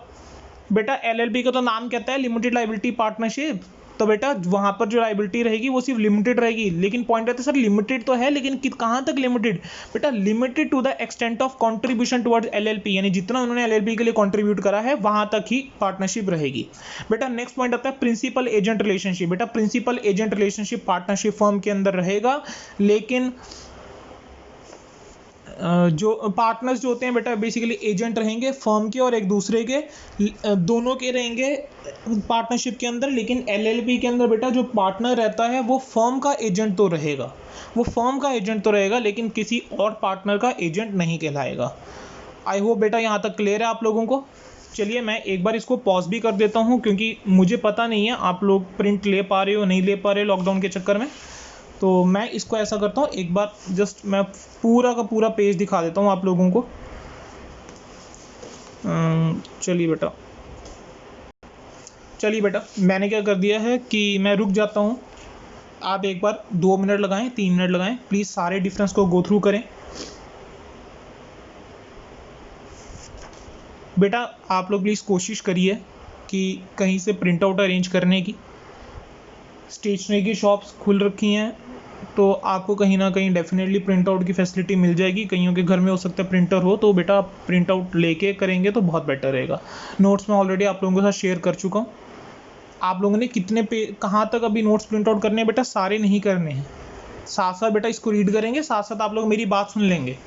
बेटा LLP का तो नाम कहता है लिमिटेड लायबिलिटी पार्टनरशिप, तो बेटा वहां पर जो लायबिलिटी रहेगी वो सिर्फ लिमिटेड रहेगी। लेकिन पॉइंट रहता है सर लिमिटेड तो है, लेकिन कहां तक लिमिटेड? बेटा limited to the extent of contribution towards LLP, यानी जितना उन्होंने LLP के लिए कंट्रीब्यूट करा है वहां तक ही पार्टनरशिप रहेगी। बेटा नेक्स्ट पॉइंट आता है प्रिंसिपल एजेंट रिलेशनशिप। बेटा principal agent relationship partnership firm के अंदर रहेगा, लेकिन जो पार्टनर्स जो होते हैं बेटा बेसिकली एजेंट रहेंगे फर्म के और एक दूसरे के, दोनों के रहेंगे पार्टनरशिप के अंदर। लेकिन LLP के अंदर बेटा जो पार्टनर रहता है वो फर्म का एजेंट तो रहेगा, वो फर्म का एजेंट तो रहेगा, लेकिन किसी और पार्टनर का एजेंट नहीं कहलाएगा। आई होप बेटा यहाँ तक क्लियर है आप लोगों को। चलिए मैं एक बार इसको पॉज भी कर देता हूँ, क्योंकि मुझे पता नहीं है आप लोग प्रिंट ले पा रहे हो नहीं ले पा रहे लॉकडाउन के चक्कर में। तो मैं इसको ऐसा करता हूँ, एक बार जस्ट मैं पूरा का पूरा पेज दिखा देता हूँ आप लोगों को। चलिए बेटा मैंने क्या कर दिया है कि मैं रुक जाता हूँ, आप एक बार 2 मिनट लगाएं 3 मिनट लगाएं, प्लीज़ सारे डिफरेंस को गो थ्रू करें। बेटा आप लोग प्लीज़ कोशिश करिए कि कहीं से प्रिंट आउट अरेंज करने की। स्टेशनरी की शॉप्स खुल रखी हैं तो आपको कहीं ना कहीं डेफिनेटली प्रिंट आउट की फैसिलिटी मिल जाएगी। कईयों के घर में हो सकता है प्रिंटर हो, तो बेटा आप प्रिंट आउट लेके करेंगे तो बहुत बेटर रहेगा। नोट्स में ऑलरेडी आप लोगों के साथ शेयर कर चुका हूँ। आप लोगों ने कितने पे कहाँ तक अभी नोट्स प्रिंट आउट करने हैं? बेटा सारे नहीं करने हैं, साथ साथ बेटा इसको रीड करेंगे, साथ साथ आप लोग मेरी बात सुन लेंगे।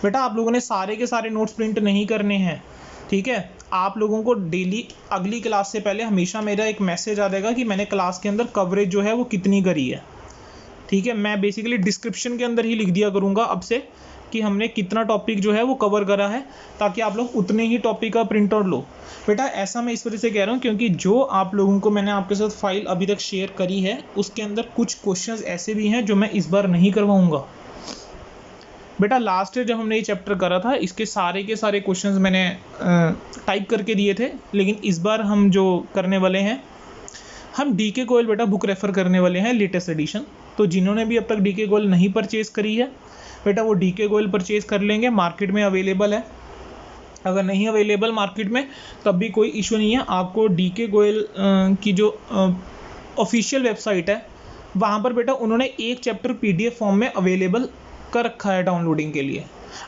बेटा आप लोगों ने सारे के सारे नोट्स प्रिंट नहीं करने हैं, ठीक है। आप लोगों को डेली अगली क्लास से पहले हमेशा मेरा एक मैसेज आ जाएगा कि मैंने क्लास के अंदर कवरेज जो है वो कितनी करी है, ठीक है। मैं बेसिकली डिस्क्रिप्शन के अंदर ही लिख दिया करूँगा अब से कि हमने कितना टॉपिक जो है वो कवर करा है, ताकि आप लोग उतने ही टॉपिक का प्रिंट आउट लो। बेटा ऐसा मैं इस वजह से कह रहा हूँ क्योंकि जो आप लोगों को मैंने आपके साथ फाइल अभी तक शेयर करी है उसके अंदर कुछ क्वेश्चंस ऐसे भी हैं जो मैं इस बार नहीं करवाऊँगा। बेटा लास्ट ईयर जब हमने ये चैप्टर करा था इसके सारे के सारे क्वेश्चंस मैंने टाइप करके दिए थे, लेकिन इस बार हम जो करने वाले हैं हम DK गोयल बेटा बुक रेफ़र करने वाले हैं लेटेस्ट एडिशन। तो जिन्होंने भी अब तक DK गोयल नहीं परचेज़ करी है बेटा वो DK गोयल परचेज़ कर लेंगे, मार्केट में अवेलेबल है। अगर नहीं अवेलेबल मार्केट में तब भी कोई इशू नहीं है, आपको डीके गोयल की जो ऑफिशियल वेबसाइट है वहाँ पर बेटा उन्होंने एक चैप्टर पीडीएफ फॉर्म में अवेलेबल कर रखा है डाउनलोडिंग के लिए।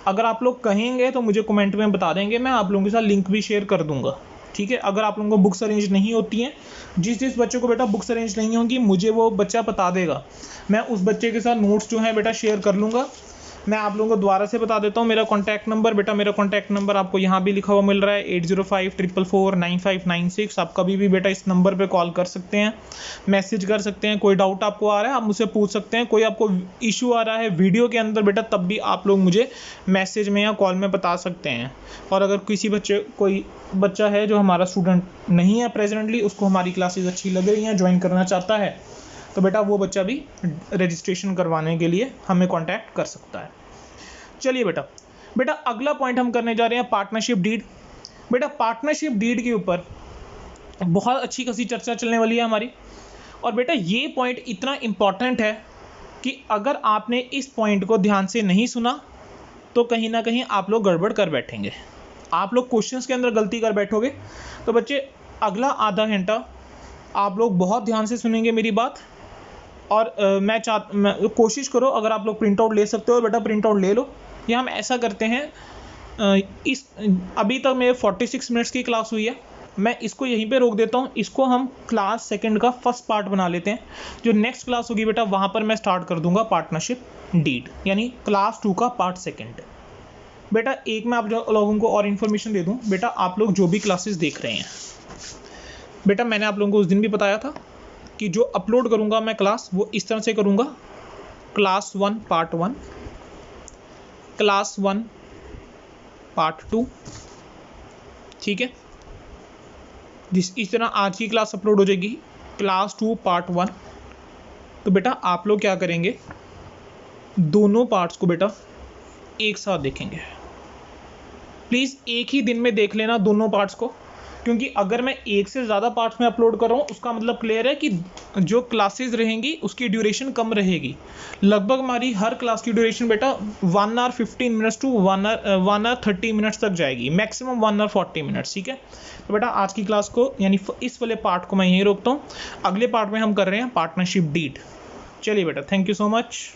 अगर आप लोग कहेंगे तो मुझे कमेंट में बता देंगे, मैं आप लोगों के साथ लिंक भी शेयर कर दूंगा, ठीक है। अगर आप लोगों को बुक्स अरेंज नहीं होती हैं, जिस बच्चों को बेटा बुक्स अरेंज नहीं होंगी मुझे वो बच्चा बता देगा, मैं उस बच्चे के साथ नोट्स जो है बेटा शेयर कर लूँगा। मैं आप लोगों को दोबारा से बता देता हूँ मेरा कॉन्टैक्ट नंबर, बेटा मेरा कॉन्टैक्ट नंबर आपको यहाँ भी लिखा हुआ मिल रहा है 8054449596। आप कभी भी बेटा इस नंबर पे कॉल कर सकते हैं, मैसेज कर सकते हैं, कोई डाउट आपको आ रहा है आप मुझसे पूछ सकते हैं, कोई आपको इशू आ रहा है वीडियो के अंदर बेटा तब भी आप लोग मुझे मैसेज में या कॉल में बता सकते हैं। और अगर किसी कोई बच्चा है जो हमारा स्टूडेंट नहीं है प्रेजेंटली, उसको हमारी क्लासेज अच्छी लग रही हैं, ज्वाइन करना चाहता है, तो बेटा वो बच्चा भी रजिस्ट्रेशन करवाने के लिए हमें कांटेक्ट कर सकता है। चलिए बेटा अगला पॉइंट हम करने जा रहे हैं पार्टनरशिप डीड। बेटा पार्टनरशिप डीड के ऊपर बहुत अच्छी खासी चर्चा चलने वाली है हमारी, और बेटा ये पॉइंट इतना इम्पॉर्टेंट है कि अगर आपने इस पॉइंट को ध्यान से नहीं सुना तो कहीं ना कहीं आप लोग गड़बड़ कर बैठेंगे, आप लोग क्वेश्चंस के अंदर गलती कर बैठोगे। तो बच्चे अगला आधा घंटा आप लोग बहुत ध्यान से सुनेंगे मेरी बात, और मैं कोशिश करो अगर आप लोग प्रिंट आउट ले सकते हो बेटा प्रिंट आउट ले लो, या हम ऐसा करते हैं इस अभी तक मेरे 46 मिनट्स की क्लास हुई है, मैं इसको यहीं पे रोक देता हूँ, इसको हम क्लास सेकंड का फर्स्ट पार्ट बना लेते हैं। जो नेक्स्ट क्लास होगी बेटा वहाँ पर मैं स्टार्ट कर दूंगा पार्टनरशिप डीड, यानी क्लास 2 का पार्ट सेकंड। बेटा एक मैं आप लोगों को और इन्फॉर्मेशन दे दूँ, बेटा आप लोग जो भी क्लासेस देख रहे हैं, बेटा मैंने आप लोगों को उस दिन भी बताया था कि जो अपलोड करूंगा मैं क्लास वो इस तरह से करूंगा, क्लास 1 पार्ट 1, क्लास 1 पार्ट 2, ठीक है। इस तरह आज की क्लास अपलोड हो जाएगी क्लास 2 पार्ट 1। तो बेटा आप लोग क्या करेंगे, दोनों पार्ट्स को बेटा एक साथ देखेंगे। प्लीज़ एक ही दिन में देख लेना दोनों पार्ट्स को, क्योंकि अगर मैं एक से ज़्यादा पार्ट्स में अपलोड कर रहा हूँ उसका मतलब क्लियर है कि जो क्लासेस रहेंगी उसकी ड्यूरेशन कम रहेगी। लगभग हमारी हर क्लास की ड्यूरेशन बेटा 1 hour 15 minutes to 1 hour 30 minutes तक जाएगी, मैक्सिमम 1 आवर 40 मिनट्स, ठीक है। तो बेटा आज की क्लास को यानी इस वाले पार्ट को मैं यहीं रोकता हूँ, अगले पार्ट में हम कर रहे हैं पार्टनरशिप डीड। चलिए बेटा, थैंक यू सो मच।